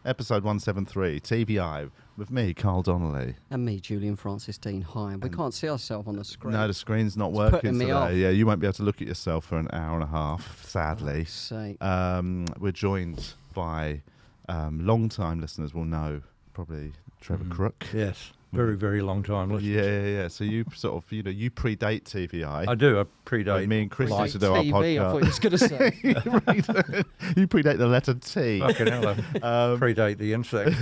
Episode 173, TVI, with me, Carl Donnelly. And me, Julian Deane. Hi. We can't see ourselves on the screen. No, the screen's not It's working putting me today. off. Yeah, you won't be able to look at yourself for an hour and a half, sadly. We're joined by long-time listeners will know, probably Trevor Crook. Yes, very, very long time listeners. Yeah. So you sort of, you predate TVI. I do. I predate. Me and Chris Like used to do our TV, I podcast. thought you was going to say. You predate the letter T. Fucking hell, I predate the insect.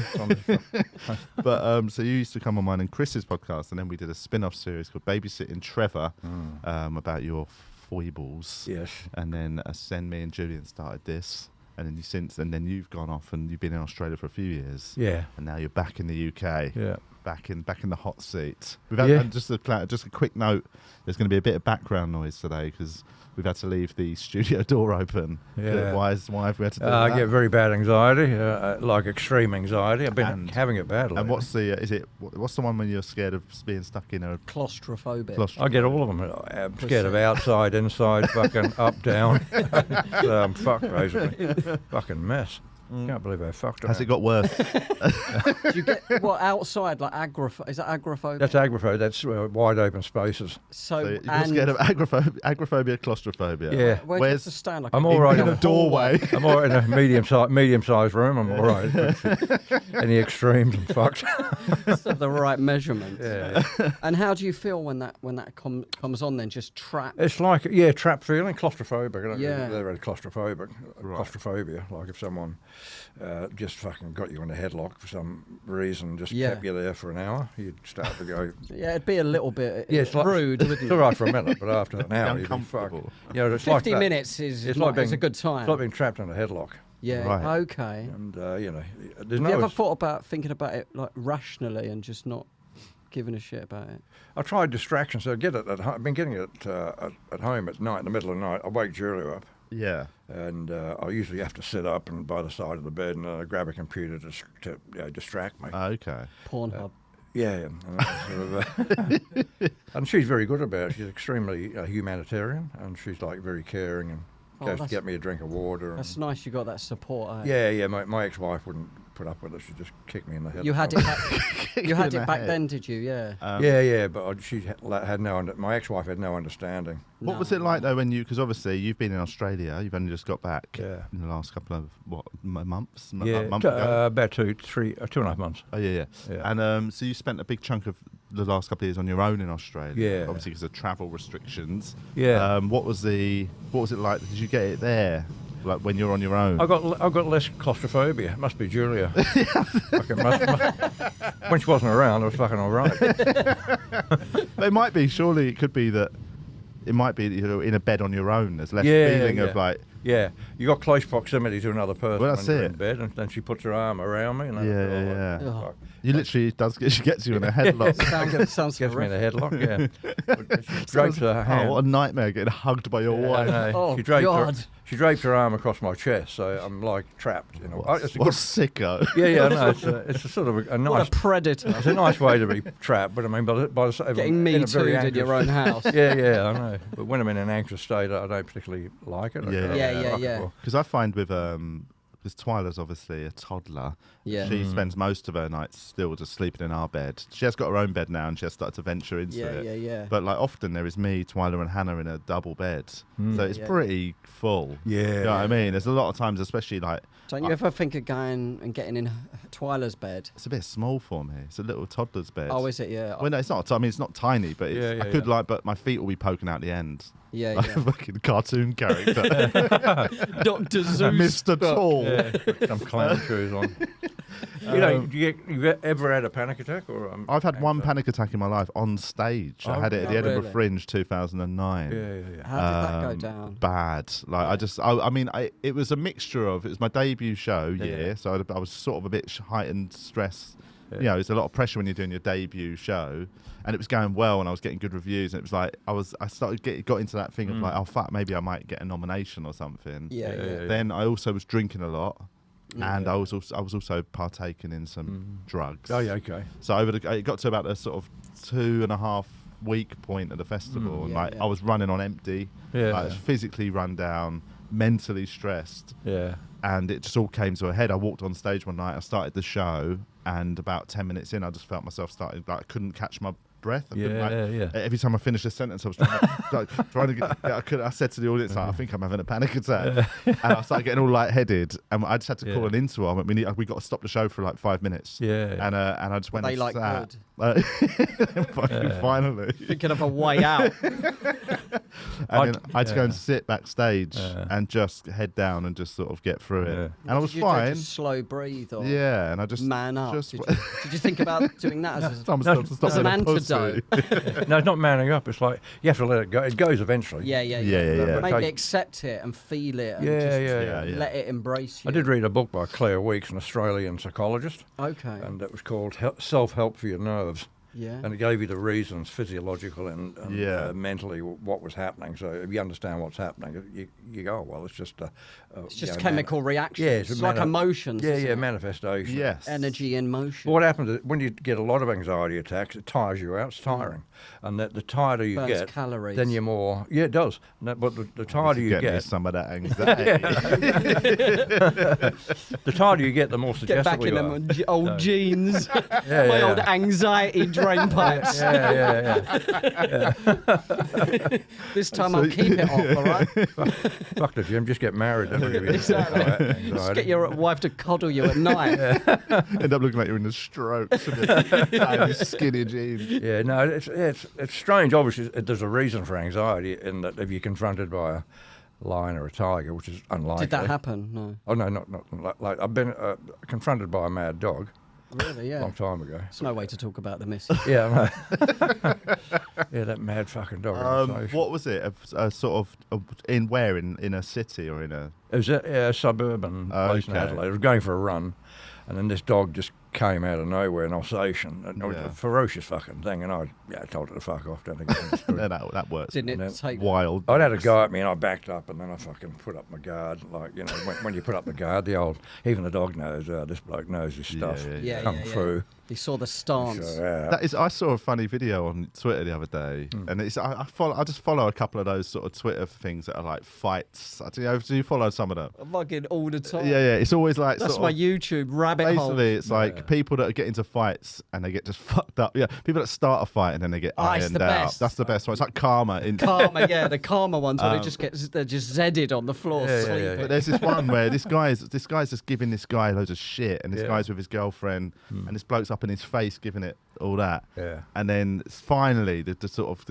But so you used to come on mine and Chris's podcast, and then we did a spin-off series called Babysitting Trevor about your foibles. Yes. And then me and Julian started this, and then you've gone off and you've been in Australia for a few years. Yeah. And now you're back in the UK. Yeah. Back in the hot seat. We've had and just a quick note. There's going to be a bit of background noise today because we've had to leave the studio door open. Yeah. Why have we had to do that? I get very bad anxiety, like extreme anxiety. I've been having it badly. And what's the what's the one when you're scared of being stuck in a Claustrophobic. I get all of them. I'm scared of outside, inside, fucking up, down. So I'm fucked, basically. Fucking mess. Can't believe I fucked up. Has it got worse? Do you get what outside, like agoraphobia? Is that agoraphobia? That's agoraphobia. That's wide open spaces. So you're scared of agoraphobia, claustrophobia. Yeah. Where do you have to stand? Like I'm all right in a doorway. I'm all right in a medium-sized room. I'm all right. Any extremes, I'm fucked. The right measurements. Yeah. And how do you feel when that comes on? Then just trapped. It's like trapped feeling, claustrophobic. Yeah. They're very claustrophobic. Right. Claustrophobia, like if someone just fucking got you in a headlock for some reason, just Yeah. kept you there for an hour, you'd start to go. Yeah, it'd be a little bit It's like, rude, wouldn't It's it? all right for a minute, but after an hour, you'd be fucked. Uncomfortable. It's 50 like minutes is It's like a good time. It's like being trapped in a headlock. Yeah. Right. Okay. And there's Have no. you ever thought about thinking about it like rationally and just not giving a shit about it? I tried distractions. So I get it at home. I've been getting it at home at night, in the middle of the night. I wake Julia up. Yeah. And I usually have to sit up and by the side of the bed and grab a computer to distract me. Okay. Pornhub. Yeah. And she's very good about it. She's extremely humanitarian, and she's like very caring and goes to get me a drink of water. That's nice you got that support. Yeah. My ex-wife wouldn't put up with it. She'd just kick me in the head. You had it back, you had it back then, did you? Yeah. But she had my ex-wife had no understanding. What was it like though when because obviously you've been in Australia, you've only just got back in the last couple of months? Month ago? About 2.5 months. Oh yeah. And so you spent a big chunk of the last couple of years on your own in Australia. Yeah. Obviously because of travel restrictions. Yeah. What was it like? Did you get it there? Like when you're on your own? I got less claustrophobia. It must be Julia. When she wasn't around, I was fucking all right. It might be. Surely it could be that. It might be that you're in a bed on your own. There's less feeling of like. Yeah, you got close proximity to another person Well, when that's you're it. in bed, and then she puts her arm around me. And Oh. You literally she gets you in a headlock. Sounds gets me in a horrific. headlock. Yeah, she drapes her hand. Oh, what a nightmare getting hugged by your wife. I know. Oh, She draped her arm across my chest, so I'm like trapped. What sicko. Yeah, I know. It's a sort of a nice. What a predator. It's a nice way to be trapped, but I mean, by the side, Getting me too'd in your own house. Yeah, I know. But when I'm in an anxious state, I don't particularly like it. Yeah. Because I find with because Twyla's obviously a toddler. Yeah. She spends most of her nights still just sleeping in our bed. She has got her own bed now, and she has started to venture into it. Yeah. But like often there is me, Twyla, and Hannah in a double bed, so it's pretty full. Yeah. You know what I mean? There's a lot of times, especially like. Don't you ever think of going and getting in Twyla's bed? It's a bit small for me. It's a little toddler's bed. Oh, is it? Yeah. Well, no, it's not. I mean, it's not tiny, but it's, I could but my feet will be poking out the end. Yeah, like a fucking cartoon character. Dr. Zeus. Mr. Tall. Yeah, some clown shoes on. You ever had a panic attack? Or I've had one panic attack in my life on stage. I had it at the Edinburgh Fringe 2009. Yeah. How did that go down? Bad. Like it was a mixture of, it was my debut show so I was sort of a bit heightened stress. Yeah. You know, there's a lot of pressure when you're doing your debut show, and it was going well, and I was getting good reviews, and it was like I got into that thing of like, oh fuck, maybe I might get a nomination or something. Yeah. Then I also was drinking a lot, and I was also partaking in some drugs. Oh yeah, okay. So it got to about a sort of 2.5 week point at the festival, and I was running on empty. I was physically run down, mentally stressed. Yeah. and it just all came to a head. I walked on stage one night, I started the show, and about 10 minutes in, I just felt myself starting, like I couldn't catch my breath. Every time I finished a sentence, I was trying to get, I said to the audience, like, I think I'm having a panic attack. And I started getting all lightheaded, and I just had to call an interval. We got to stop the show for like 5 minutes. And I just went They and like sat. good. Finally. Thinking of a way out. And then I had to go and sit backstage and just head down and just sort of get through it. And I was fine. Just slow breathe or and I just man up. Just, did you think about doing that as an an antidote? No, it's not manning up. It's like you have to let it go. It goes eventually. Yeah. Maybe accept it and feel it. And let it embrace you. I did read a book by Claire Weeks, an Australian psychologist. Okay. And it was called Self-Help for Your Nerves. Yeah. And it gave you the reasons, physiological and mentally, what was happening. So if you understand what's happening, you go, well, it's just chemical reactions. Yeah, it's like emotions. Manifestation. Yes. Energy in motion. Well, what happens is when you get a lot of anxiety attacks, it tires you out. It's tiring. And the tighter you Burns get, calories. then you're more... Yeah, it does. But the tighter you get... some of that anxiety. The tighter you get, the more suggestible you are. Get back in them old jeans. My old anxiety drain pipes. This time I'll keep it off, all right? Fuck the gym, just get married. Exactly. Just get your wife to coddle you at night. End up looking like you're in the Strokes and skinny jeans. Yeah, no, it's strange. Obviously, there's a reason for anxiety in that if you're confronted by a lion or a tiger, which is unlikely. Did that happen? No. Oh no, not like I've been confronted by a mad dog. Really? Yeah. A long time ago. It's no way to talk about the missus. Yeah, yeah, that mad fucking dog. What was it? A sort of in a city or in a? It was a suburban place in Adelaide. I was going for a run, and then this dog just came out of nowhere in Alsatian. A ferocious fucking thing, and I told it to fuck off. Don't that works. Didn't it take wild? I'd had a go at me, and I backed up, and then I fucking put up my guard. Like, you know, when you put up the guard, even the dog knows. This bloke knows his stuff. Come through. He saw the stance. That is. I saw a funny video on Twitter the other day, and it's. I just follow a couple of those sort of Twitter things that are like fights. Do you follow some of them? Fucking all the time. Yeah. It's always like that's my YouTube rabbit hole. Basically, it's like people that get into fights and they get just fucked up. Yeah, people that start a fight and then they get ironed out. Best. That's the best one. It's like karma. The karma ones where they're just zedded on the floor sleeping. But there's this one where this guy's just giving this guy loads of shit, and this guy's with his girlfriend, and this bloke's up in his face giving it all that. Yeah. And then finally, the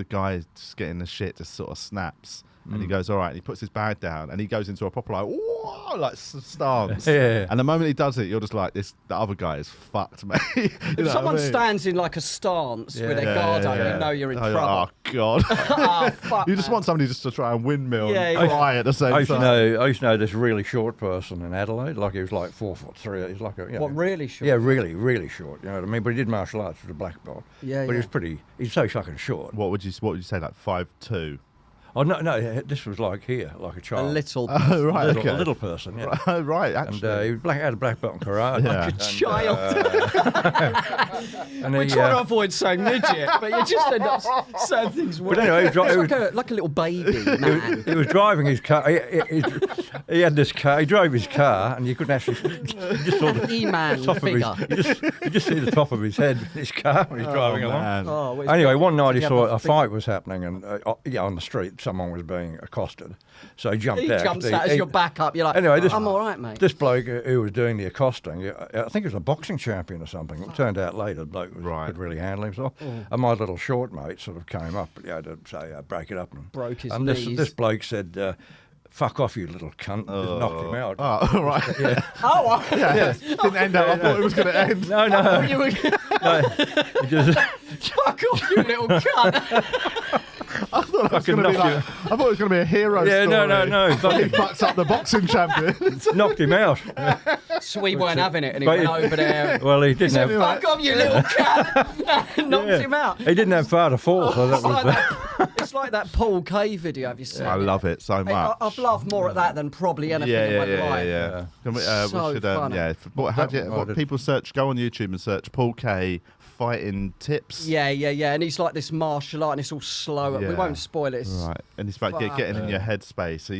guy just getting the shit just sort of snaps. And he goes, all right, and he puts his bag down, and he goes into a proper stance. And the moment he does it, you're just like, the other guy is fucked, mate. If someone stands in like a stance with their guard up, you know you're in trouble. Oh, God. Fuck, you just want somebody just to try and windmill and cry at the same time. I used to know this really short person in Adelaide, like he was like 4'3". He was like what, really short? Yeah, really, really short. You know what I mean? But he did martial arts with a black belt. But he's so fucking short. What would you say, like 5'2"? Oh no! This was like here, like a child. A little. Oh right, a little person. Yeah. Right, actually. And he had a black belt in karate. Like a child. And we're trying to avoid saying midget, but you just end up saying things. But anyway, like a little baby man. He was driving his car. He had this car. He drove his car, and you couldn't actually. You just saw the E-man top figure. Of his. You just see the top of his head in his car when he's driving along. Man. Anyway, one night he saw a fight was happening, and on the street. Someone was being accosted, so he jumped out. He jumps out as you're back up. You're like, anyway, I'm all right, mate. This bloke who was doing the accosting, I think he was a boxing champion or something. It turned out later the bloke could really handle himself. And my little short mate sort of came up, to say, break it up. And broke his knees. And this bloke said, fuck off, you little cunt, and just knocked him out. Oh, right. Yeah. Didn't end up. I thought it was going to end. No. No, He just fuck off, you little cunt. I thought it was going to be a hero story. No. He fucks up the boxing champion. Knocked him out. So we weren't having it, and he went over there. Well, he didn't have. Fuck off, you little cunt. Knocked him out. He didn't have far to fall, so that was. It's like that Paul K video. Have you seen it? I love it so much. I've laughed more at that than probably anything in my life. Yeah. So funny. What people search? Go on YouTube and search Paul K fighting tips. Yeah, and he's like this martial art, and it's all slow. Yeah. We won't spoil it. Right, and it's like getting in your headspace. So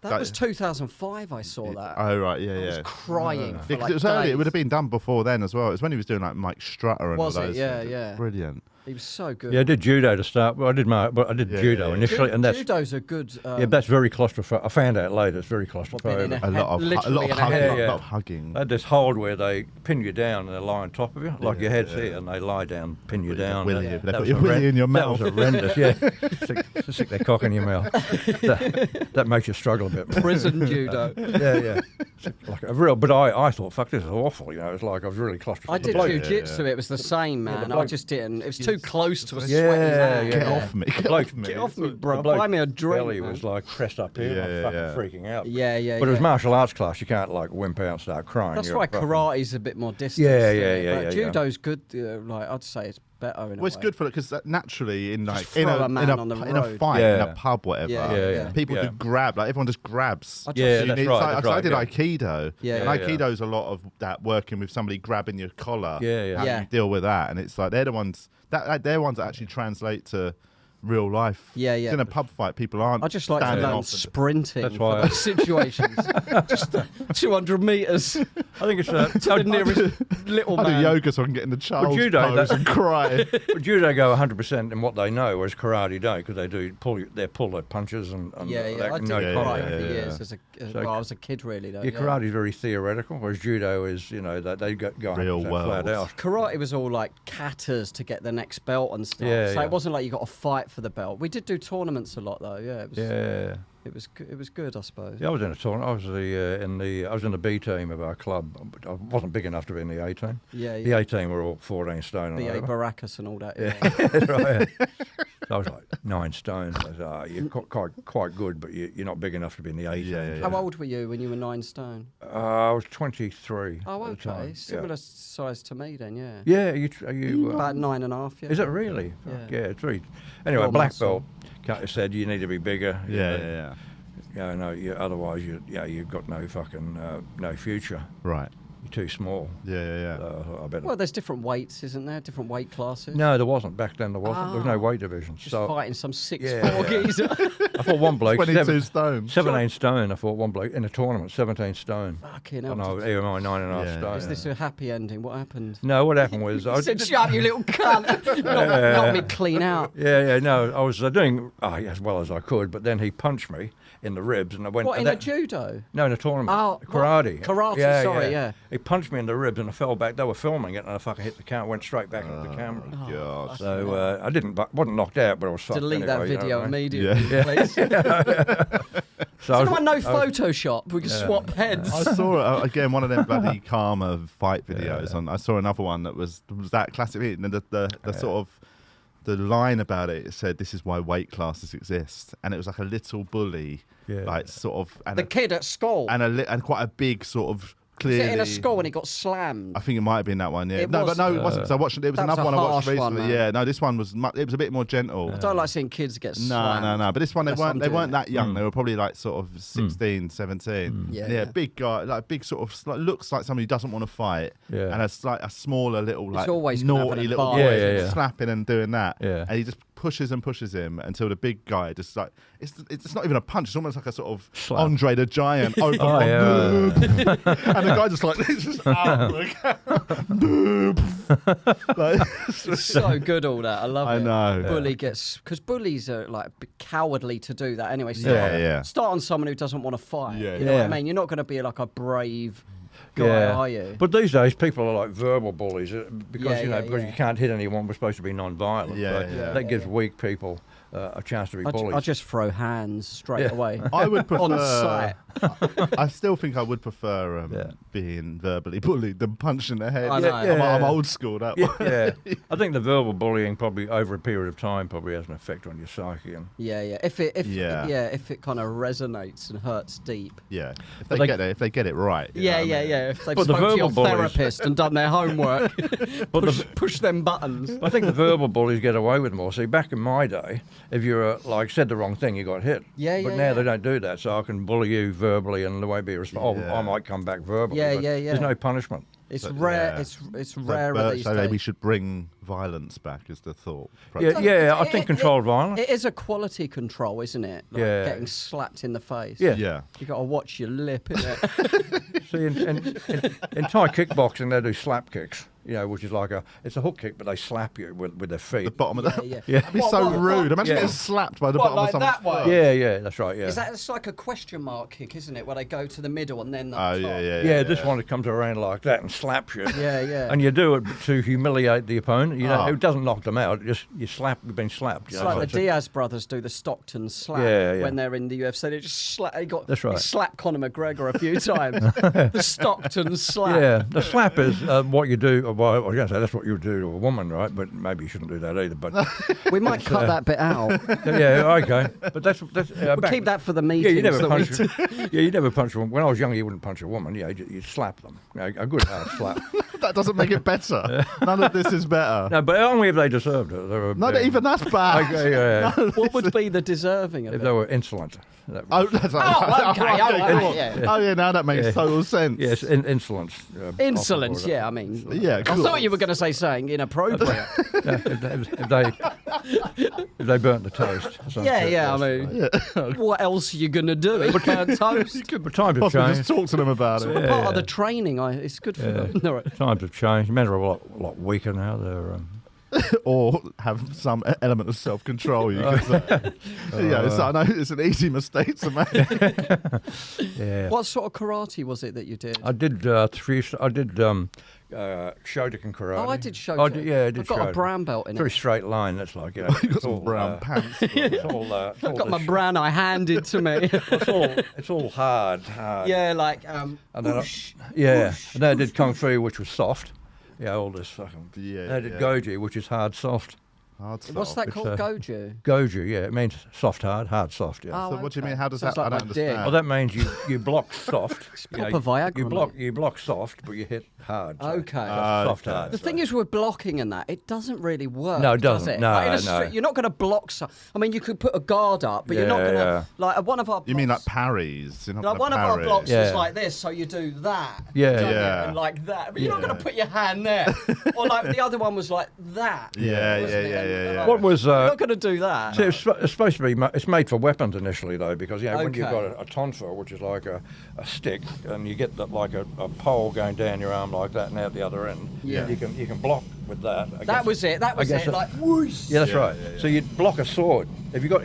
that was 2005. I saw that. Oh right, yeah, I was crying. For it was early. It would have been done before then as well. It was when he was doing like Mike Strutter and all those. Yeah. Brilliant. He was so good. Yeah, I did judo to start. Well, I did judo initially, and that's judo's a good. that's very claustrophobic. I found out later it's very claustrophobic. A lot of hugging. They had this hold where they pin you down and they lie on top of you, like your head's here, and they lie down, pin you down. They put your willy in your mouth. That was horrendous. Yeah, stick their cock in your mouth. That makes you struggle a bit more. Prison judo. Yeah. Like a real, but I thought, fuck, this is awful. You know, it's like I was really claustrophobic. I did jiu-jitsu. It was the same, man. I just didn't. It was too close to a sweaty man. Get off me. Get off me, bro. Buy me a drink. Belly was like pressed up here. I'm fucking freaking out. Yeah. But it was martial arts class. You can't like wimp out and start crying. That's why karate's a bit more distant. Yeah. Judo's good. Like I'd say it's better in a way. It's good for it because naturally in like in a fight in a pub, whatever. People do grab. Like everyone just grabs. That's right. I did Aikido. And Aikido's a lot of that working with somebody grabbing your collar. How do you deal with that? And it's like they're the ones they're ones that actually translate to real life. In a pub fight, people aren't. I just like to learn sprinting. That's why those situations. Just 200 meters. I think it's to the nearest little man. I do yoga so I can get in the child's pose and cry. But judo go 100% in what they know, whereas karate don't, because they do pull their punches and I did karate for years I was a kid, really. Though. Karate is very theoretical, whereas judo is, they go real world. Flat out. Karate was all like katas to get the next belt and stuff. It wasn't like you got to fight for the belt. We did do tournaments a lot though. It was good, I suppose. Yeah, I was in a tournament. I was in the B team of our club. I wasn't big enough to be in the A team. The A team were all 14 stone. B.A. Baracus and all that. That's right. So I was like 9 stone. I was, you're quite good, but you're not big enough to be in the A team. How old were you when you were 9 stone? I was 23. Oh, okay. Similar size to me then, yeah. Yeah, are you about 9.5? Yeah. Is it really? Yeah, it's really. Anyway, black belt said you need to be bigger. Yeah. Otherwise you've got no fucking no future. Right. You're too small. Yeah. Well, there's different weights, isn't there? Different weight classes. No, there wasn't. Back then there wasn't. There was no weight division. Just fighting some 6'4" geezer. I thought one bloke 22 stone. 17 stone. I thought one bloke in a tournament 17 stone. Fucking hell. And I was 9.5 stone. Is this a happy ending? What happened? No, what happened was I said, "Shut up, you little cunt!" Knocked me clean out. No, I was doing as well as I could, but then he punched me in the ribs, and I went. What, in a judo? No, in a tournament. Oh, karate. Karate. Sorry. He punched me in the ribs, and I fell back. They were filming it, and I fucking hit the camera, went straight back into the camera. God. So I wasn't knocked out, but I was fucked. Delete anyway, that video immediately, please. So no Photoshop. We can swap heads. I saw again one of them bloody Karma fight videos, and I saw another one that was that classic. And the sort of the line about it said, "This is why weight classes exist," and it was like a little bully, like sort of the kid at school, and quite a big sort of. Clearly, was it in a school and he got slammed? I think it might have been that one. Yeah, it was, it wasn't. Because I watched it. It was another one I watched recently. One, no, this one was. It was a bit more gentle. I don't like seeing kids get slammed. No. But this one, they weren't that young. They were probably like sort of 16, 17. Yeah, big guy, like big sort of looks like somebody who doesn't want to fight. Yeah, and a smaller little like naughty little boy slapping and doing that. Yeah, and he just pushes him until the big guy just like it's not even a punch. It's almost like a sort of slap. Andre the Giant. And the guy just like this. Just it's so good, all that. I love it. I know. Bully gets because bullies are like cowardly to do that anyway. Start on someone who doesn't want to fight. You know what I mean? You're not going to be like a brave guy, are you? But these days, people are like verbal bullies because you can't hit anyone. We're supposed to be non-violent. That gives weak people a chance to be bullied. I just throw hands straight away. I would prefer on sight. I still think I would prefer being verbally bullied than punched in the head. I know. I'm old school that way. I think the verbal bullying probably over a period of time probably has an effect on your psyche. And If it kind of resonates and hurts deep. Yeah. If they get it right. If they've spoken to your therapist and done their homework, push them buttons. I think the verbal bullies get away with more. See, back in my day, if you said the wrong thing, you got hit. But now they don't do that, so I can bully you verbally and the way be responsible. I might come back verbally. There's no punishment. It's rare. It's rarer these days. So we should bring violence back. Is the thought? I think controlled violence. It is a quality control, isn't it? Like getting slapped in the face. Yeah. You got to watch your lip, innit? See, in Thai kickboxing, they do slap kicks. Which is like it's a hook kick, but they slap you with their feet. The bottom of the yeah. That'd be so rude. Imagine getting slapped by the bottom of someone's foot. Yeah, that's right. Yeah. It's like a question mark kick, isn't it? Where they go to the middle and then the top. Yeah. This one that comes around like that and slaps you. Yeah. And you do it to humiliate the opponent. It doesn't knock them out. You've been slapped. It's like the Diaz brothers do the Stockton slap when they're in the UFC. They just slap. That's right. He slapped Conor McGregor a few times. The Stockton slap. Yeah, the slap is what you do. Well, I was going to say that's what you do to a woman, right? But maybe you shouldn't do that either. But we might cut that bit out. Okay. But that's we'll keep that for the meetings. Yeah, you never punch. You never punch a woman. When I was younger, you wouldn't punch a woman. You slap them. A good hard slap. That doesn't make it better. None of this is better. No, but only if they deserved it. Even that's bad. Okay, what would be the deserving of it? If they were insolent. Okay. Now that makes total sense. Yes, insolence. Insolence, I mean. Yeah, cool. I thought you were going to say something inappropriate. if they burnt the toast. I mean, what else are you going to do? Burnt toast? But times have changed. Just talk to them about it. Part of the training, it's good for them. No, right. Times have changed. Men are a lot weaker now. They're... or have some element of self-control. I know it's an easy mistake to make. What sort of karate was it that you did? I did Shotokan karate. Oh, I did Shotokan. I got a brown belt in it. Very straight line. That's like you got some brown pants. I've got my brown eye handed to me. It's all hard. Yeah, like whoosh, and then I did kung fu, which was soft. Yeah, all this fucking. I did goju, which is hard, soft. What's that called? Goju? Goju, it means soft, hard, soft. Yeah. So what do you mean? How does that? Like I don't understand. Well, that means you block soft. It's proper Viagra. You block soft, but you hit hard. So okay. Soft, hard. The thing is with blocking and that, it doesn't really work. No, it doesn't. Does it? No, like you're not going to block. I mean, you could put a guard up, but you're not going to like one of our. You mean like parries? Like one of our blocks is like this, so you do that. Yeah. And like that, but you're not going to put your hand there. Or like the other one was like that. Yeah. What was? You're not going to do that. See, it's supposed to be. It's made for weapons initially, though, because when you've got a tonfa, which is like a stick, and you get like a pole going down your arm like that and out the other end. Yeah. You can block with that. That was it. Like whoosh. Yeah, that's right. So you block a sword. If you're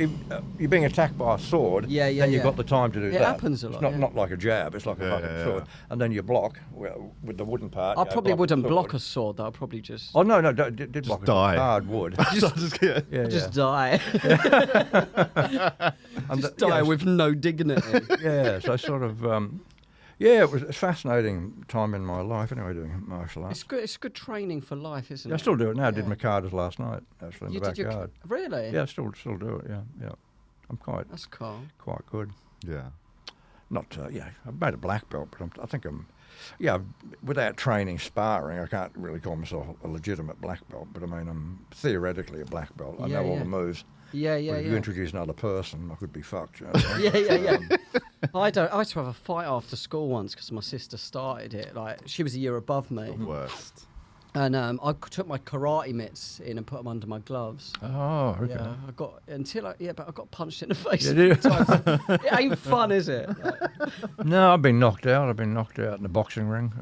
being attacked by a sword, then you've got the time to do that. It happens a lot. It's not like a jab. It's like a fucking sword. And then you block with the wooden part. I probably wouldn't block a sword. I'll probably just. Oh no! Did block die. Hard wood. Just die. Just die with no dignity. Yeah. So sort of. It was a fascinating time in my life. Anyway, doing martial arts. It's good training for life, isn't it? I still do it now. I did Mikadas last night, actually, in the backyard. Really? Yeah, I still do it. Yeah. I'm quite. That's cool. Quite good. Yeah. Not. I've made a black belt, but I think I'm. Yeah, without training, sparring, I can't really call myself a legitimate black belt. But I mean, I'm theoretically a black belt. I know all the moves. Yeah. If you introduce another person, I could be fucked. Yeah. I had to have a fight after school once because my sister started it. Like she was a year above me. The worst. And I took my karate mitts in and put them under my gloves. Oh, okay. Yeah, but I got punched in the face. Yeah, it ain't fun, is it? No, I've been knocked out. In the boxing ring.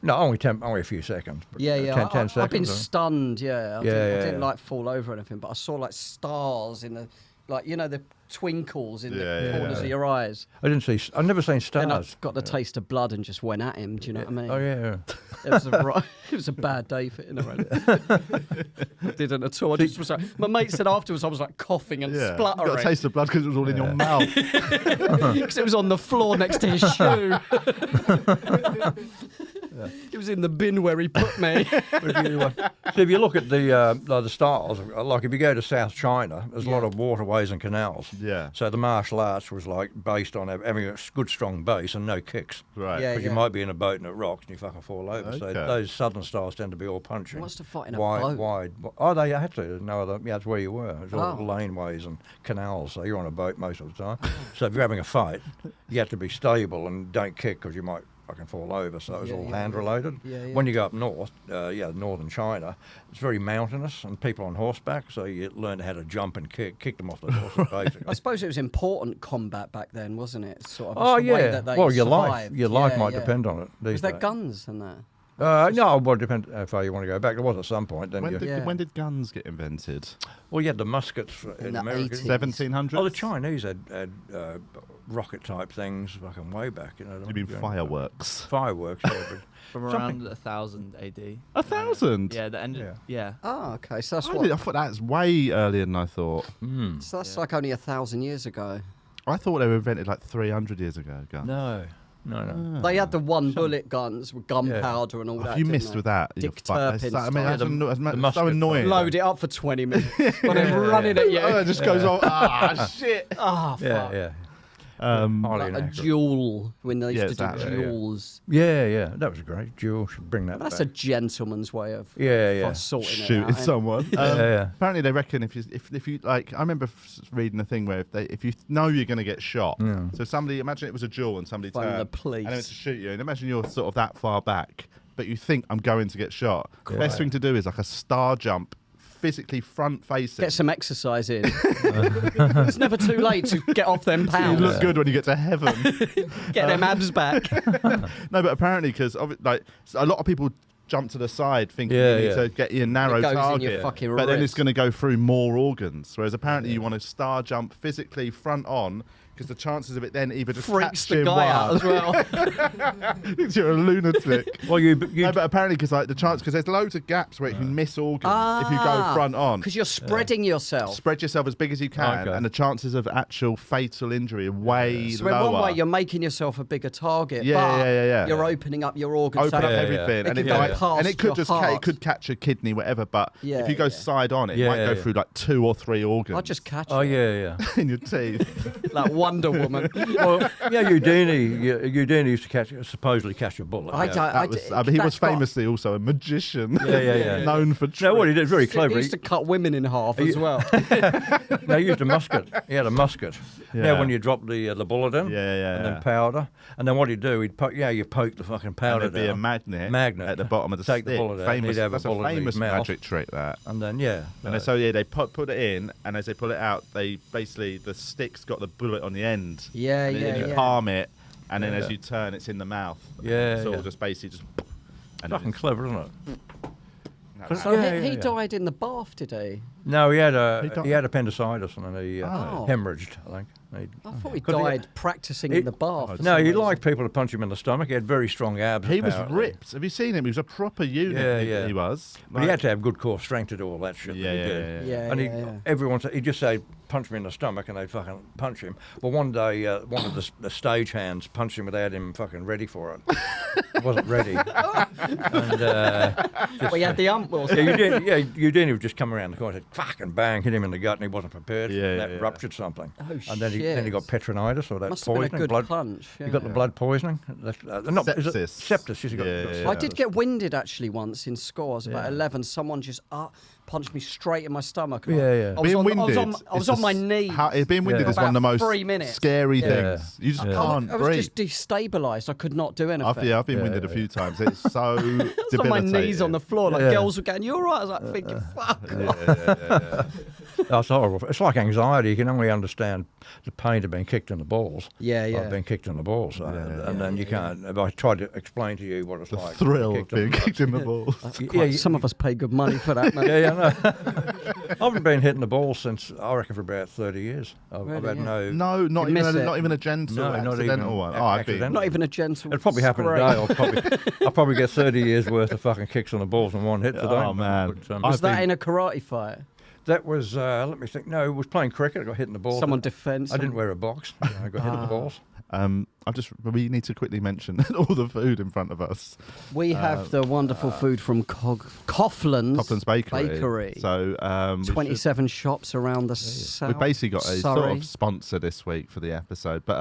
No, only a few seconds. But 10 seconds. I've been stunned. I didn't like fall over or anything, but I saw like stars in the, like the twinkles in the corners of your eyes. I've never seen stars. And I got the taste of blood and just went at him. Do you know what I mean? Oh yeah. It was a bad day for I didn't at all. My mate said afterwards I was like coughing and spluttering. You got a taste of blood because it was all in your mouth. Because it was on the floor next to his shoe. It was in the bin where he put me. If you look at the styles, like if you go to South China, there's a lot of waterways and canals. Yeah. So the martial arts was like based on having a good strong base and no kicks. Right. Because you might be in a boat and it rocks and you fucking fall over. Okay. So those southern styles tend to be all punching. What's to fight in a boat? Wide. Oh, they had to. There's no other. Yeah, that's where you were. It was all laneways and canals. So you're on a boat most of the time. So if you're having a fight, you have to be stable and don't kick because you might fucking fall over. So it was all hand related. Yeah, yeah. When you go up north, northern China, it's very mountainous and people on horseback. So you learn how to jump and kick them off the horses, basically. I suppose it was important combat back then, wasn't it? Sort of. Oh the way yeah. that they Well, your survived. life might depend on it. Was there guns and that? No, well, it depends how far you want to go back. There was at some point. Then when did guns get invented? Well, you had the muskets in America. 1700s? Oh, the Chinese had rocket-type things fucking way back. You mean fireworks? Fireworks, yeah. From around 1000 AD. 1000? Yeah, the end. Yeah. Oh, okay. So that's I thought that's way earlier than I thought. So that's like only 1,000 years ago. I thought they were invented like 300 years ago. Guns. No. They had the one-bullet guns with gunpowder and all that. You missed with that. Dick Turpin. I mean, that's so annoying. Load it up for 20 minutes. But then running at you. It just goes on. Shit. Ah, fuck. Yeah. Like a duel when they used to do duels. Yeah. That was great. Duel should bring that That's back. a gentleman's way of sorting shooting it out. someone. Apparently, they reckon if you like, I remember reading a thing where if you know you're going to get shot, so somebody, imagine it was a duel and somebody Phone turned the police. and went to shoot you, and imagine you're sort of that far back, but you think I'm going to get shot. The best thing to do is like a star jump. Physically front facing. Get some exercise in. It's never too late to get off them pounds. You look good when you get to heaven. Get them abs back. No, but apparently, because like a lot of people jump to the side thinking you need to get your narrow It goes in target, your fucking but then wrist. it's going to go through more organs. Whereas apparently you want to star jump physically front on, because the chances of it then either just Freaks the catching guy out as well. Thinks you're a lunatic. Well, you no, but apparently because like the chance, because there's loads of gaps where you can miss organs if you go front on. Because you're spreading yourself. Spread yourself as big as you can, and the chances of actual fatal injury are way So lower. in one way, you're making yourself a bigger target. Yeah. You're opening up your organs. Open up everything, and it could go past and it could your just heart. it could catch a kidney, whatever. But Yeah, if you go side on, it might go through like 2 or 3 organs. I'll just catch Oh it. yeah. in your teeth. Like Wonder Woman. Well, Houdini used to supposedly catch a bullet. He was famously also a magician. Yeah. known for. No, what he did very He clever. used to cut women in half as well. They used a musket. He had a musket. Yeah. Now when you drop the bullet in, and then powder, and then what he'd do, you poke the fucking powder and there'd be a down. magnet at the bottom of the Take stick. the bullet out. Famous, He'd have a that's bullet a in his famous mouth. magic trick. That. And then And so they put it in, and as they pull it out, they basically the stick's got the bullet on the end. Yeah. You palm it, and then as you turn, it's in the mouth. Yeah, It's all yeah. just basically just. And fucking clever, isn't it? So he died in the bath, did he? No, he had appendicitis and then he hemorrhaged, I think. I thought he died practicing in the bath. No, he liked people to punch him in the stomach. He had very strong abs. He was apparently. ripped. Have you seen him? He was a proper unit. Yeah. He was. But he had to have good core strength to do all that shit. Yeah. And everyone said, he'd just say, punch me in the stomach, and they'd fucking punch him. But one day, one of the stage hands punched him without him fucking ready for it. He wasn't ready. Well, he had the ump. Houdini would just come around the corner and said, fucking bang, hit him in the gut, and he wasn't prepared. That ruptured something. Oh, and then he got petronitis, or that Must poisoning. have been a good blood punch. You got the blood poisoning. Sepsis. Sepsis. Yes, you got sepsis. I did get winded actually once in school. I was about 11. Someone just punched me straight in my stomach. Yeah. Being winded. I was on my knees. Being winded is one of the most 3 minutes. scary things. You just can't I was breathe. just destabilised. I could not do anything. I've been winded a few times. It's so I was on my knees on the floor. Like girls were going, "You all right?" I was like thinking, "Fuck." Yeah. That's horrible. It's like anxiety. You can only understand the pain of being kicked in the balls. Yeah. Of being kicked in the balls. And then you can't. If I tried to explain to you what it's like. Thrill of being kicked in the balls. Some of us pay good money for that, man. I know. I haven't been hitting the ball since, I reckon, for about 30 years. I've had not even a gentle, accidental one. I've been. Not even a gentle. It'll probably happen today. I'll probably get 30 years worth of fucking kicks on the balls in one hit today. Oh man! Was that in a karate fight? That was, let me think. No, it was playing cricket. I got hit in the balls. Someone defends. I didn't wear a box. I got hit in the balls. We need to quickly mention all the food in front of us. We have the wonderful food from Coughlin's Bakery. So 27 shops around the south. We basically got a sort of sponsor this week for the episode, but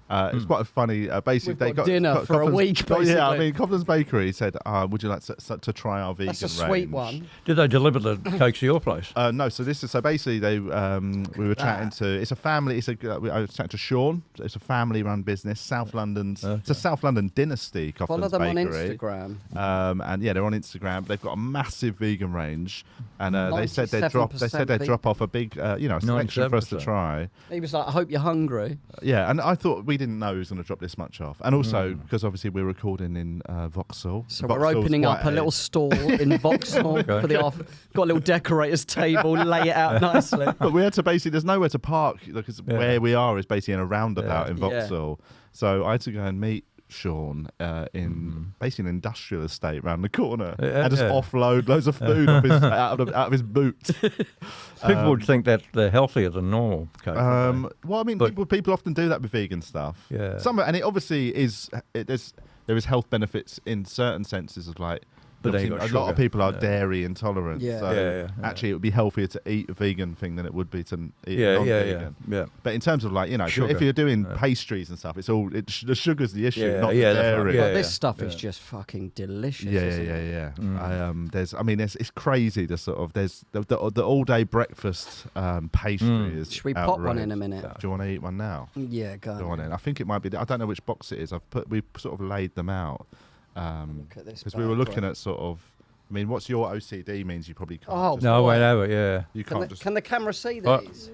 It's quite a funny. Basically, We've got dinner for a week. Basically. Yeah, I mean, Coflin's Bakery said, "Would you like to try our vegan range?" That's a sweet one. Did they deliver the cakes to your place? No. So basically they we were chatting to. It's a family. I was chatting to Sean. It's a family-run business. South London's. Okay. It's a South London dynasty. Coflin's Follow them Bakery. on Instagram. And yeah, they're on Instagram. They've got a massive vegan range, and they said they'd drop off a big selection for us to try. He was like, "I hope you're hungry." Yeah, and I thought we didn't know he was going to drop this much off, and also because obviously we're recording in Vauxhall. So we're opening up a little stall in Vauxhall for the off. Got a little decorator's table, lay it out nicely. But we had to basically, there's nowhere to park because where we are is basically in a roundabout in Vauxhall. So I had to go and meet Sean in basically an industrial estate around the corner and just offload loads of food out of his boot. People would think that they're healthier than normal cake. Well, I mean, people often do that with vegan stuff. Yeah. And it obviously is. There is health benefits in certain senses of like. But a lot of people are dairy intolerant, so actually it would be healthier to eat a vegan thing than it would be to eat non-vegan. Yeah. But in terms of like, if you're doing pastries and stuff, it's all the sugar's the issue, not the dairy. But this stuff is just fucking delicious. Yeah. It's crazy. The sort of there's the all-day breakfast pastry is. Should we pop one in a minute? Do you want to eat one now? Yeah, go on in. I think it might be. I don't know which box it is. We sort of laid them out. Because we were looking at sort of, I mean, what's your OCD means you probably can't. Oh, no, whatever, yeah. You can't Can the camera see these?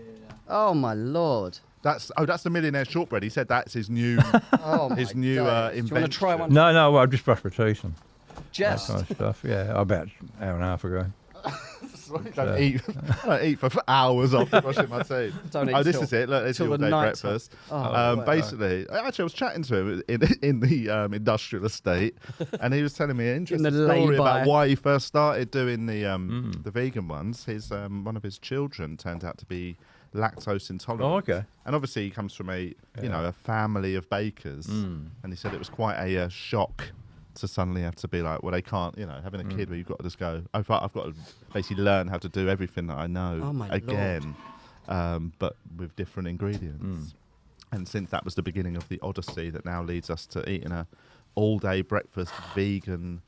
Oh my lord! That's the Millionaire Shortbread. He said that's his new, invention. Do you want to try one? No. Well, I just brushed my teeth and just that kind of stuff. Yeah, about an hour and a half ago. I don't eat for hours after brushing my teeth. This is it. Look, it's your day breakfast. Basically, actually, I was chatting to him in the industrial estate, and he was telling me an interesting story about why he first started doing the vegan ones. His one of his children turned out to be lactose intolerant. Oh, okay. And obviously, he comes from a family of bakers, and he said it was quite a shock to suddenly have to be like, well, they can't, having a kid where you've got to just go, I've got to basically learn how to do everything that I know again, but with different ingredients. And since that was the beginning of the odyssey that now leads us to eating a all-day breakfast vegan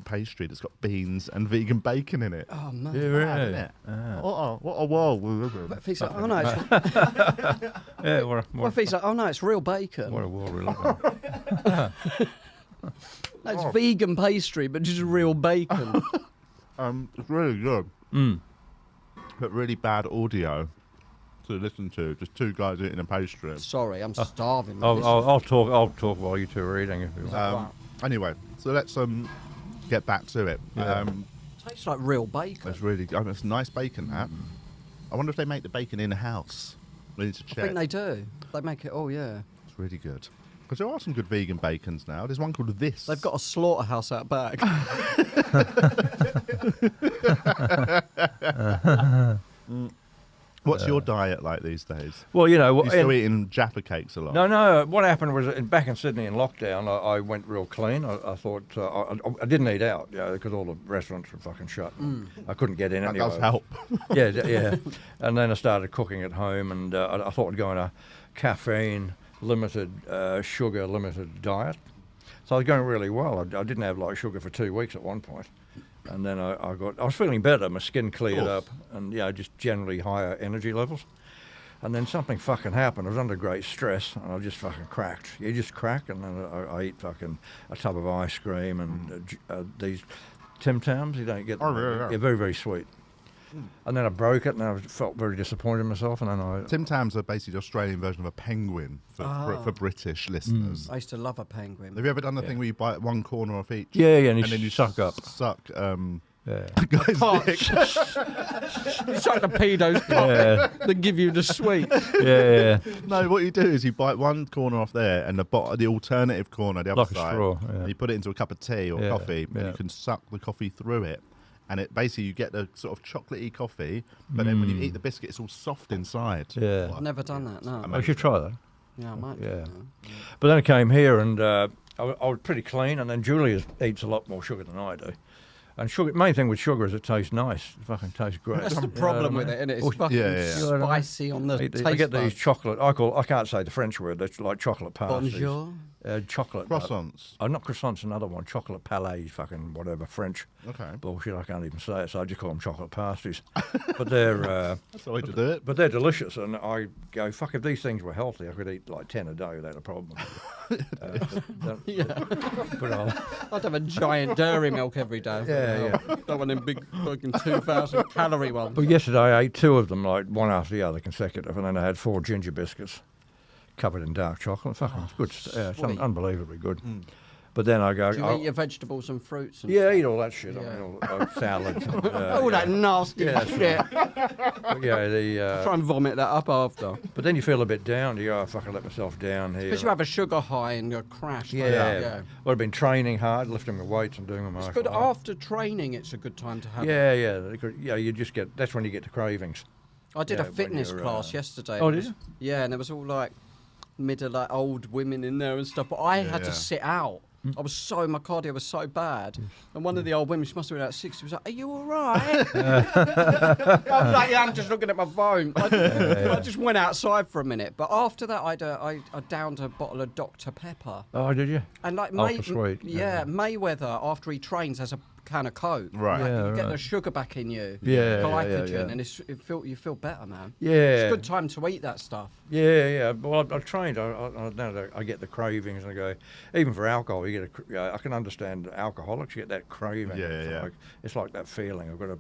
pastry that's got beans and vegan bacon in it. Oh, man. Yeah, really? What a world. What if he's like, oh, no, it's real bacon. What a world we're living in. That's vegan pastry, but just real bacon. It's really good. But really bad audio to listen to. Just two guys eating a pastry. Sorry, I'm starving. I'll talk while you two are eating if you want. Anyway, so let's get back to it. Tastes like real bacon. It's really good. It's nice bacon, that. I wonder if they make the bacon in-house. We need to check. I think they do. They make it, It's really good. Because there are some good vegan bacons now. There's one called This. They've got a slaughterhouse out back. What's your diet like these days? Well, You're still eating Jaffa cakes a lot. No. What happened was back in Sydney in lockdown, I went real clean. I thought I didn't eat out, because all the restaurants were fucking shut. I couldn't get in anyway. That does help. Yeah. And then I started cooking at home, and I thought I'd go on a caffeine limited, sugar limited diet. So I was going really well. I didn't have sugar for 2 weeks at one point. And then I was feeling better. My skin cleared up, and just generally higher energy levels. And then something fucking happened. I was under great stress, and I just fucking cracked. You just crack, and then I eat fucking a tub of ice cream and these Tim Tams. You don't get them. They're very, very sweet. And then I broke it, and I felt very disappointed in myself. And then Tim Tams are basically the Australian version of a penguin for British listeners. I used to love a penguin. Have you ever done the thing where you bite one corner off each? Yeah, and then you suck up. The guy's dick. You suck the pedo's cock. They give you the sweet. Yeah. No, what you do is you bite one corner off there, and the alternative corner, the other side, straw, and you put it into a cup of tea or coffee, and you can suck the coffee through it. And it basically, you get the sort of chocolatey coffee, but then when you eat the biscuit, it's all soft inside. Yeah. I've never done that, no. I should try that. Yeah, I might. Yeah. But then I came here, and I was pretty clean, and then Julia eats a lot more sugar than I do. And sugar, main thing with sugar is it tastes nice. It fucking tastes great. That's the problem with it, isn't it? It's fucking spicy on the taste I get buds. these chocolate. I can't say the French word. That's like chocolate pasties. Bonjour. Chocolate croissants. Not croissants. Another one. Chocolate palais. Fucking whatever French. Okay. Bullshit. I can't even say it, so I just call them chocolate pasties. But they're that's the way to do it. But they're delicious, and I go, fuck. If these things were healthy, I could eat like 10 a day without a problem. I'd have a giant dairy milk every day. Yeah. That one in big fucking 2,000 calorie ones. But yesterday I ate 2 of them, like one after the other, consecutive, and then I had 4 ginger biscuits covered in dark chocolate. Fucking good. It's unbelievably good. But then I go. Do you eat your vegetables and fruits? And yeah, stuff? eat all that shit. I mean, all salads. And, all that nasty shit. Try and vomit that up after. But then you feel a bit down. You go, oh, fuck, I let myself down here. Because you have a sugar high and you're crashed. Yeah. Well, I've been training hard, lifting my weights and doing my It's good after training. It's a good time to have. Yeah. You just get. That's when you get the cravings. I did a fitness class yesterday. Oh, did you? Yeah, and there was all like old women in there and stuff. But I had to sit out. My cardio was so bad. And one of the old women, she must have been about 60, was like, "Are you all right?" I was like, "Yeah, I'm just looking at my phone." I just went outside for a minute. But after that, I downed a bottle of Dr. Pepper. Oh, did you? And like sweet. Yeah, Mayweather, after he trains, has a can of Coke. Right. Like, you get the sugar back in you. Glycogen, and you feel better, man. Yeah. It's a good time to eat that stuff. Yeah. Well, I trained. I get the cravings, and I go. Even for alcohol, you get I can understand alcoholics. You get that craving. Yeah. It's like that feeling. I've got to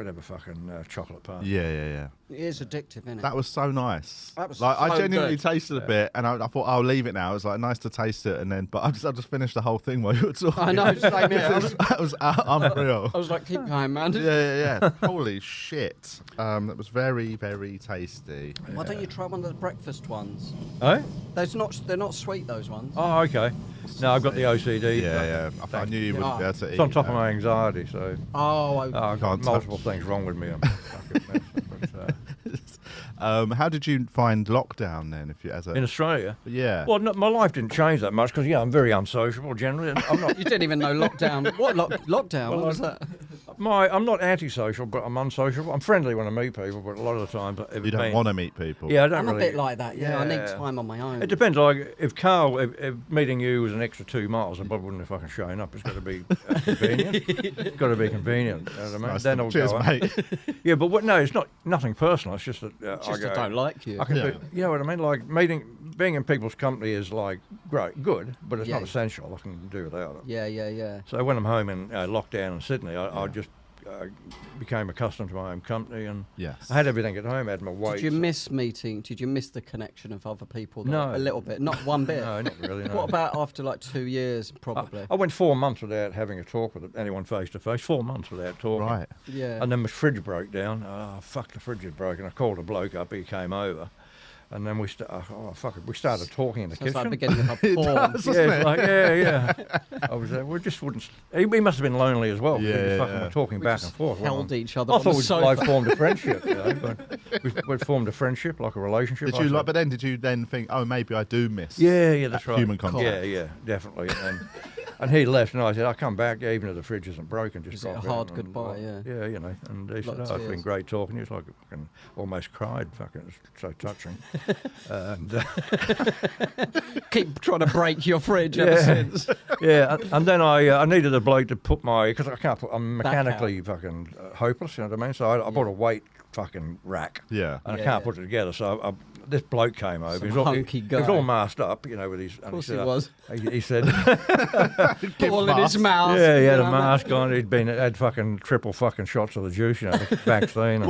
have a fucking chocolate pie. Yeah. It is addictive, isn't it? That was so nice. That was like, so I genuinely good. tasted a bit, and I thought I'll leave it now. It was like nice to taste it, and then but I just finished the whole thing while you were talking. I know, same here. That was unreal. I was like, keep going, man. Yeah. Holy shit. That was very, very tasty. Why don't you try one of the breakfast ones? Oh? They're not sweet, those ones. Oh, okay. No, I've got the OCD. Yeah. I knew you wouldn't be able to eat. It's on top of my anxiety, so. I've got multiple things wrong with me. I'm a fucking mess. How did you find lockdown then? In Australia? Yeah. Well, no, my life didn't change that much because I'm very unsociable generally. I'm not. You didn't even know lockdown. What lockdown? Well, what was that? I'm not antisocial, but I'm unsociable. I'm friendly when I meet people, but a lot of the time, you don't want to meet people. Yeah, I don't. I'm really, a bit like that. Yeah, I need time on my own. It depends. Like if meeting you was an extra 2 miles, I probably wouldn't have fucking shown up. It's got to be convenient. It's got to be convenient. You know what I mean? Nice. Then I'll Cheers, go mate. Yeah, but no, it's nothing personal. It's just that I don't like you. I can you know what I mean? Like being in people's company is like good, but it's not essential. I can do without it. Yeah. So when I'm home in lockdown in Sydney, I just became accustomed to my own company, and I had everything at home. I had my weights. Did you miss meeting? Did you miss the connection of other people? No, a little bit, not one bit. No, not really. No. What about after like 2 years, probably? I went 4 months without having a talk with anyone face to face. 4 months without talking. Right. Yeah. And then my fridge broke down. Oh fuck, the fridge had broken. I called a bloke up. He came over. And then we started talking in the kitchen. It's like beginning of a porn. Yeah. I was there. We just wouldn't. He must have been lonely as well. We're talking back and forth. Held each other. I thought we formed a friendship. But we formed a friendship, like a relationship. But then did you then think, oh, maybe I do miss? Yeah, that's right. Human contact. Yeah, definitely. And he left, and I said, I'll come back, even if the fridge isn't broken. Just drop it a hard goodbye, Yeah, you know. And he said, it's been great talking. He was like, fucking almost cried. Fucking, it was so touching. Keep trying to break your fridge ever since. Yeah, and then I needed a bloke to put because I can't put, I'm mechanically fucking hopeless, you know what I mean? So I bought a weight fucking rack. Yeah. And I can't put it together, so this bloke came over. He was all masked up, you know, with his. Of course he was. He said, all in his mouth. Yeah, he had a mask on. Had fucking triple fucking shots of the juice, you know, the vaccine.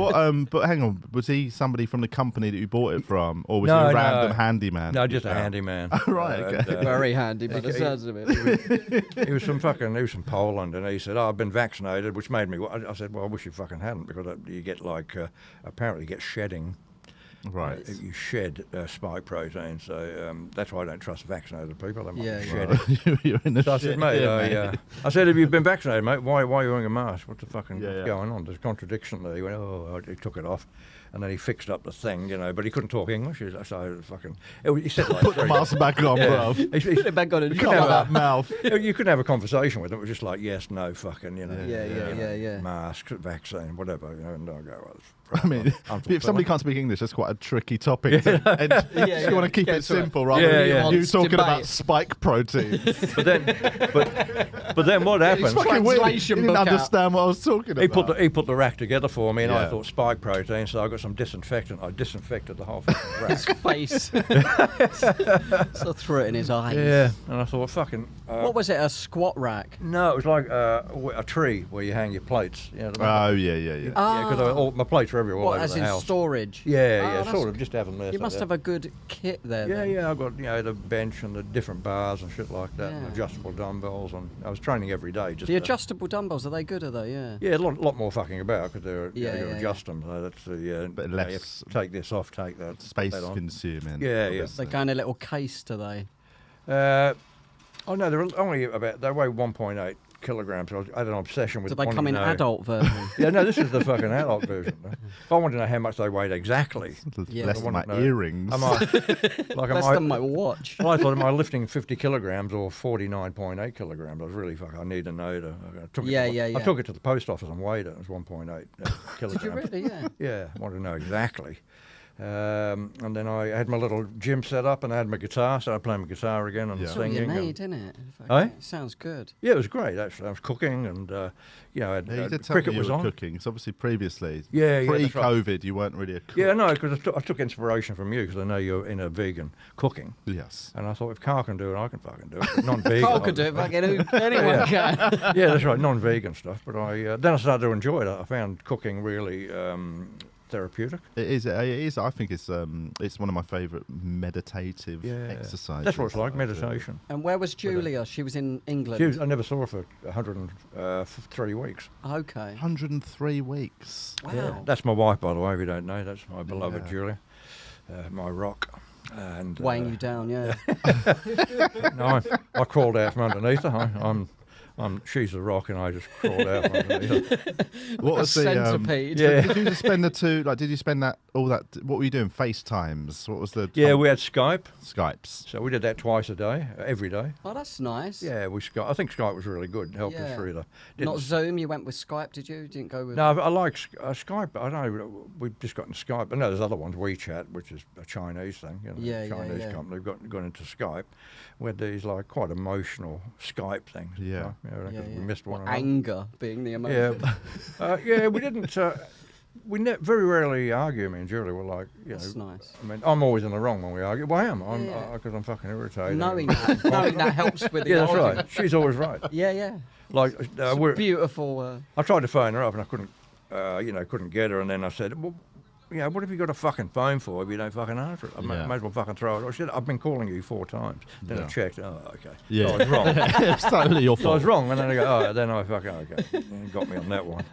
But hang on, was he somebody from the company that you bought it from, or was he a random handyman? No, just a handyman. Right, okay. Very handy, by the sounds of it. He was from Poland, and he said, I've been vaccinated, which made me. I said, well, I wish you fucking hadn't, because you get apparently you get shedding. Right. You shed spike protein, so that's why I don't trust vaccinated people. They might be shedding. You're in the so I said, mate, I said, have you been vaccinated, mate? Why are you wearing a mask? What's the fucking going on? There's a contradiction there. He went, he took it off. And then he fixed up the thing, but he couldn't talk English. So fucking, he said like Put the mask back on, bro. He Put it back on and You couldn't have that mouth. You couldn't have a conversation with him. It was just like yes, no, fucking, Yeah. masks, vaccine, whatever, and I go, well, I mean, if somebody can't speak English, that's quite a tricky topic. You want to keep it simple, rather than you talking about spike protein. but then what happened? It's fucking weird. He didn't understand what I was talking about. He put the rack together for me, and I thought spike protein, so I got some disinfectant. I disinfected the whole fucking rack. His face. So threw it in his eyes. Yeah, and I thought, fucking. What was it? A squat rack? No, it was like a tree where you hang your plates. Yeah, Yeah, because my plates were everywhere all What, over as the in house. storage? Yeah, Oh, sort of, just have them there. You must have a good kit there. then. Yeah, I've got the bench and the different bars and shit like that, and Yeah. adjustable dumbbells, and I was training every day. Just The adjustable dumbbells, are they good, are they? Yeah. yeah, a lot more fucking about because you Yeah. adjust them. So that's But you less have to take this off, take that space that on. consuming. Yeah. They go in a little case, do they? Oh no, they're only about they weigh 1.8 kilograms. I had an obsession with. Do they wanting come in to know. adult version? Yeah, no, this is the fucking adult version. If I wanted to know how much they weighed exactly, Yeah. Less I than my wanted to know. earrings. am I Less than my watch. Well, I thought, am I lifting 50 kilograms or 49.8 kilograms? I was really fucking. I need to know. I took it I took it to the post office and weighed it. It was 1.8 kilograms. Did you really? Yeah. Yeah, I wanted to know exactly. And then I had my little gym set up, and I had my guitar. Started playing my guitar again and That's all singing. you and- need, isn't it? Eh? Sounds good. Yeah, it was great actually. I was cooking, and I had, You did tell cricket me you was were on. cooking. It's obviously previously. Yeah, that's right. Pre-COVID, you weren't really a cook. Yeah, no, because I took inspiration from you because I know you're in a vegan cooking, Yes. and I thought if Carl can do it, I can fucking do it. But non-vegan. Carl could do it, fucking anyone can. Yeah, that's right, non-vegan stuff. But then I started to enjoy it. I found cooking really therapeutic. It is. I think it's one of my favourite meditative exercises. That's what it's like, meditation. And where was Julia? She was in England. I never saw her for 103 weeks. Okay. 103 weeks. Wow. Yeah, that's my wife, by the way. If you don't know, that's my beloved Julia, my rock. And Weighing you down, yeah. no, I crawled out from underneath her. She's the rock, and I just crawled out from underneath her. What was the centipede? Yeah. Did you just spend the two? Like, did you spend all that? What were you doing? FaceTimes. What was the? Yeah, we had Skype, Skypes. so we did that twice a day, every day. Oh, that's nice. Yeah, I think Skype was really good. Helped us through Not didn't- Zoom. You went with Skype, did you? Didn't go with. No, I like Skype. I don't know. We've just gotten Skype. But no, there's other ones. WeChat, which is a Chinese thing. Chinese company. We've gone into Skype. We had these like quite emotional Skype things. Yeah. We missed one. Anger being the emotion. Yeah, we didn't. Very rarely argue. Me and Julie were like, That's nice. I mean, I'm always in the wrong when we argue. Well, I am. Because I'm fucking irritated. Knowing that helps with the Yeah, that's argument. right. She's always right. Yeah. Like It's beautiful. I tried to phone her up and I couldn't, couldn't get her. And then I said, well, what have you got a fucking phone for if you don't fucking answer it? I might as well fucking throw it. I said, I've been calling you 4 times. Then I checked. Oh, okay. Yeah. So I was wrong. It's totally your So I fault. was wrong, and then I go, then I fucking, okay. And got me on that one.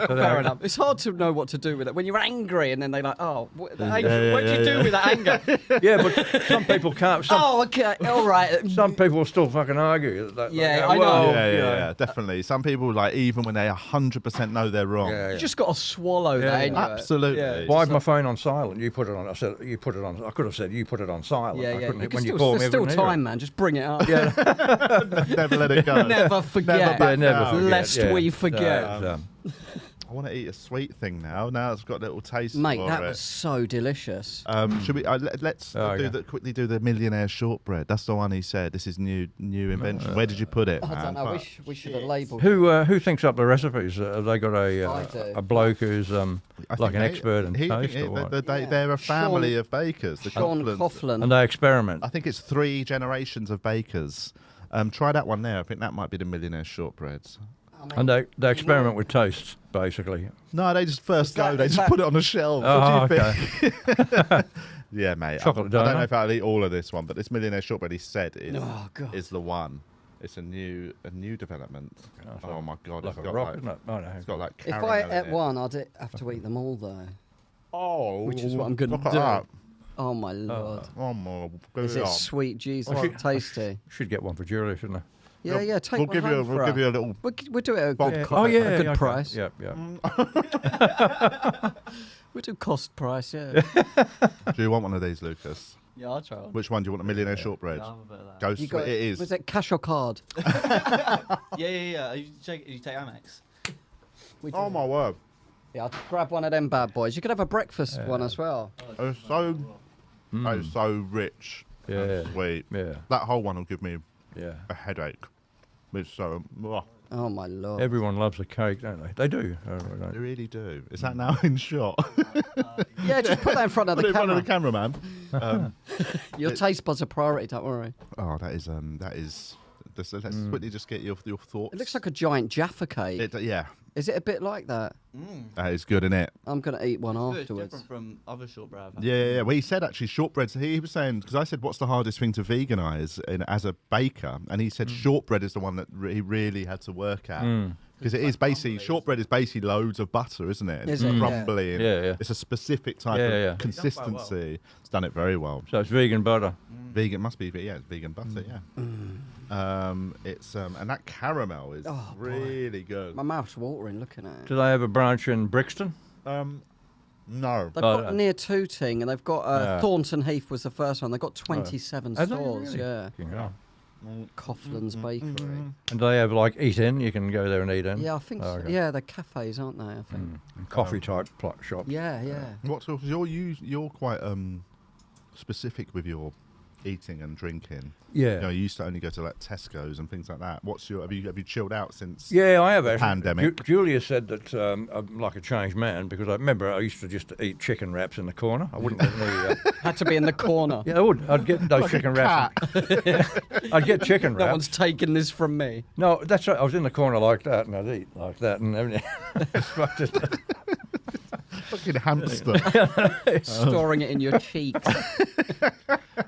Fair enough. It's hard to know what to do with it. When you're angry and then they're like, oh, what'd you do with that anger? Yeah, but some people can't. Okay, all right. Some people will still fucking argue. I know. Yeah, definitely. Some people, like, even when they 100% know they're wrong. You just got to swallow that. In Absolutely. Yeah. Why is my phone on silent? You put it on. I said you put it on. I could have said you put it on silent. Yeah, I yeah. couldn't, You when you still, call me, there's I still wouldn't hear time, it. man. Just bring it up. Never let it go. Never forget. Never back Never down. forget. Lest we forget. I want to eat a sweet thing now. Now it's got a little taste. Mate, for that it. was so delicious. Should we? Let's quickly do the millionaire shortbread. That's the one he said. This is new invention. Where did you put it? I don't know. man? We should have labelled. Who thinks up the recipes? Have they got I do. a bloke who's I like think an expert in taste or what? They're a family of bakers. The Sean Coughlan's. Coughlin. And they experiment. I think it's 3 generations of bakers. Try that one there. I think that might be the millionaire shortbreads. And they experiment with tastes, basically. No, they just first go. that- They is just that- put it on the shelf. Oh, What do you okay. think? Yeah, mate. Chocolate I don't know donut. if I'll eat all of this one, but this millionaire shortbread he said Oh, God. is the one. It's a new development. Oh my god! Like It's a got rock, like, isn't it? Oh, no. it's got like If caramel I in ate it. one, I'd have to eat them all, though. Oh, Which is what I'm gonna look at do. that. Oh my lord! Oh my! Is it sweet Jesus? Tasty. Should get one for Julia, shouldn't I? Yeah. Take one home for We'll her. give you a little. We'll do it at a good, Yeah. a good Okay. price. Yeah. We'll do cost price. Yeah. Do you want one of these, Lucas? Yeah, I'll try one. Which one do you want? A millionaire shortbread? Yeah, I'll have a bit of that. Go. You got, It is. Was it cash or card? Yeah. You take Amex. Oh my word! Yeah, I'll grab one of them bad boys. You could have a breakfast one as well. It's so. It's so rich. Yeah. And sweet. Yeah. That whole one will give me Yeah. a headache. It's so. Oh my lord! Everyone loves a cake, don't they? They do. They really do. Is that now in shot? Yeah, just put that in front of Put the it in front of camera. the camera, man. Your taste buds are priority. Don't worry. Oh, that is. Let's quickly just get your thoughts. It looks like a giant Jaffa cake. Yeah, Is it a bit like that? that is good, isn't it? I'm gonna eat one It's afterwards. different from other shortbread I've had. Yeah. Well, he said actually shortbreads. He was saying, because I said, what's the hardest thing to veganize as a baker? And he said shortbread is the one that he really had to work at. Because it is basically, shortbread is basically loads of butter, isn't it? Is It's it? crumbly. and Yeah. It's a specific type Yeah, of yeah. consistency. It's done it very well. So it's vegan butter. Vegan must be, yeah, it's vegan butter, yeah. It's and that caramel is really good. My mouth's watering looking at it. Do they have a branch in Brixton? No. They've got near Tooting, and they've got Thornton Heath was the first one. They've got 27 Have they stores. really? Yeah, Fucking hell. Coughlin's Bakery. And do they have like eat in? You can go there and eat in. Yeah, I think. Oh, So. okay. Yeah, they're cafes, aren't they? I think. And coffee type shop. Yeah. What's you're quite specific with your eating and drinking. Yeah. You know, you used to only go to like Tesco's and things like that. What's your have you chilled out since? Yeah, I have actually. Pandemic. Julia said that I'm like a changed man because I remember I used to just eat chicken wraps in the corner. I wouldn't let me. Had to be in the corner. Yeah, I would. I'd get those chicken wraps. I'd get chicken No wraps. one's taking this from me. No, that's right. I was in the corner like that, and I'd eat like that, and everything. Fucking hamster. Storing it in your cheeks.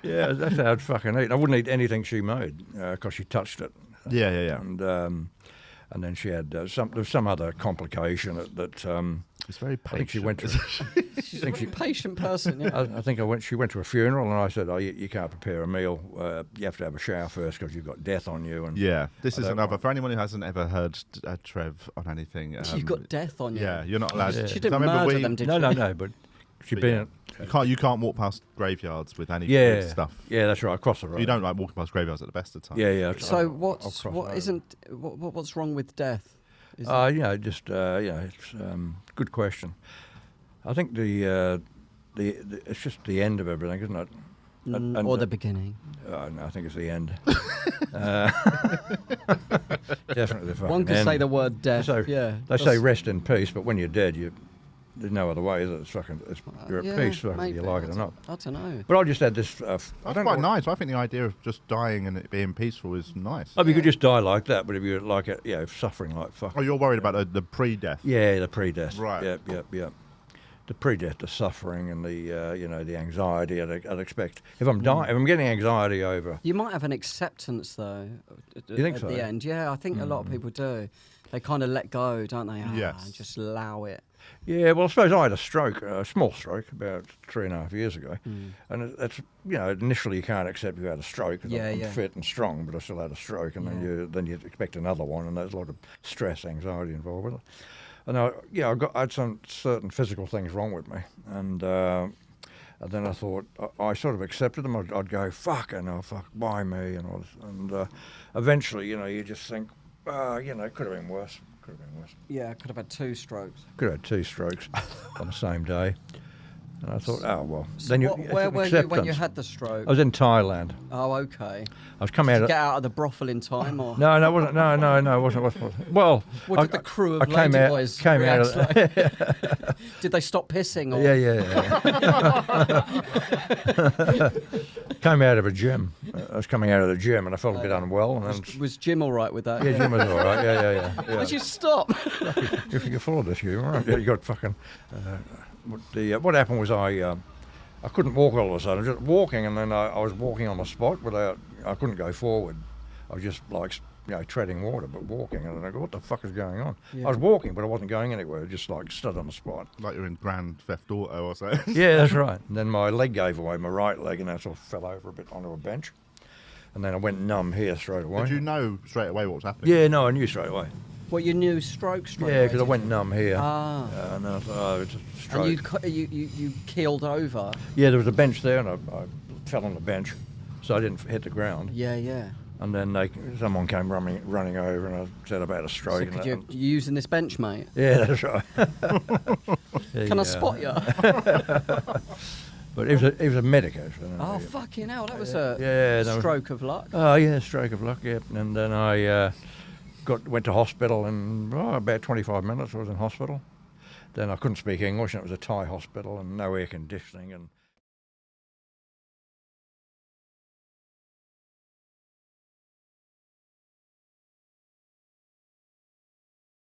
Yeah, that's how I'd fucking eat. I wouldn't eat anything she made because she touched it. Yeah. And then she had some other complication that It's very patient. I think she went to. She's a very patient person. Yeah. I think she went to a funeral, and I said, "Oh, you can't prepare a meal. You have to have a shower first because you've got death on you." And Yeah, this I is don't another. want- For anyone who hasn't ever heard Trev on anything, You've got death on you. Yeah, you're not allowed. Yeah. She I didn't remember murder them, did no, she? but she'd But been. You can't walk past graveyards with any Yeah, food stuff. yeah, that's right. Across the road. You don't like walking past graveyards at the best of times. Yeah. So I'll what's cross what over. isn't what's wrong with death? Is It's good question. I think the it's just the end of everything, isn't it? And- or the beginning? No, I think it's the end. Definitely the fucking One could end. say the word death. So, yeah. They say rest in peace, but when you're dead, there's no other way. Is it? You're at peace, whether you like it or not. I don't know. But I just had this. I That's don't quite know. nice. I think the idea of just dying and it being peaceful is nice. Oh, you could just die like that, but if you're like it, suffering like fuck. Oh, you're worried about the pre-death. Yeah, the pre-death. Right. Yep. The pre-death, the suffering, and the anxiety. I'd expect if I'm dying, if I'm getting anxiety over. You might have an acceptance though. You think at so? the end, yeah, I think a lot of people do. They kind of let go, don't they? Yes. And just allow it. Yeah, well, I suppose I had a stroke, a small stroke, about 3.5 years ago, and that's initially you can't accept you had a stroke because I'm fit and strong, but I still had a stroke, and then you expect another one, and there's a lot of stress, anxiety involved with it. And I had some certain physical things wrong with me, and then I thought I sort of accepted them. I'd go fuck, why me, and all this, and eventually, you just think, it could have been worse. Yeah, I could have had 2 strokes. Could have had 2 strokes on the same day. And I thought, oh, well. So Then where were you when you acceptance. had the stroke? I was in Thailand. Oh, okay. I was coming out of... Get out of the brothel in time, or No, it wasn't. No, it wasn't. Well, what did the crew of I came out- Ladyboys came out react of- like? Did they stop pissing? Or? Yeah. Came out of a gym. I was coming out of the gym, and I felt a bit unwell. And then, Was Jim all right with that? yeah, Jim was all right. Yeah. Would you stop? If you follow this, you right? Yeah, you got fucking. What happened was I couldn't walk all of a sudden. I was just walking, and then I was walking on the spot without. I couldn't go forward, I was just like, treading water, but walking. And I go, what the fuck is going on? Yeah. I was walking, but I wasn't going anywhere. I just like stood on the spot. Like you're in Grand Theft Auto or something. Yeah, that's right. And then my leg gave away, my right leg, and I sort of fell over a bit onto a bench. And then I went numb here straight away. Did you know straight away what was happening? Yeah, no, I knew straight away. Well, you knew stroke straight Yeah, away, because I did went you? numb here. Ah. And I thought, oh, it's a stroke. And you keeled over. Yeah, there was a bench there, and I fell on the bench, so I didn't hit the ground. Yeah. And then someone came running over, and I said about a stroke. So you using this bench, mate? Yeah, that's right. Can I spot you? But it was a medico. So Oh, fucking hell, that was a stroke of luck. Oh, yeah, stroke of luck, yeah. And then I went to hospital, and about 25 minutes I was in hospital. Then I couldn't speak English, and it was a Thai hospital, and no air conditioning, and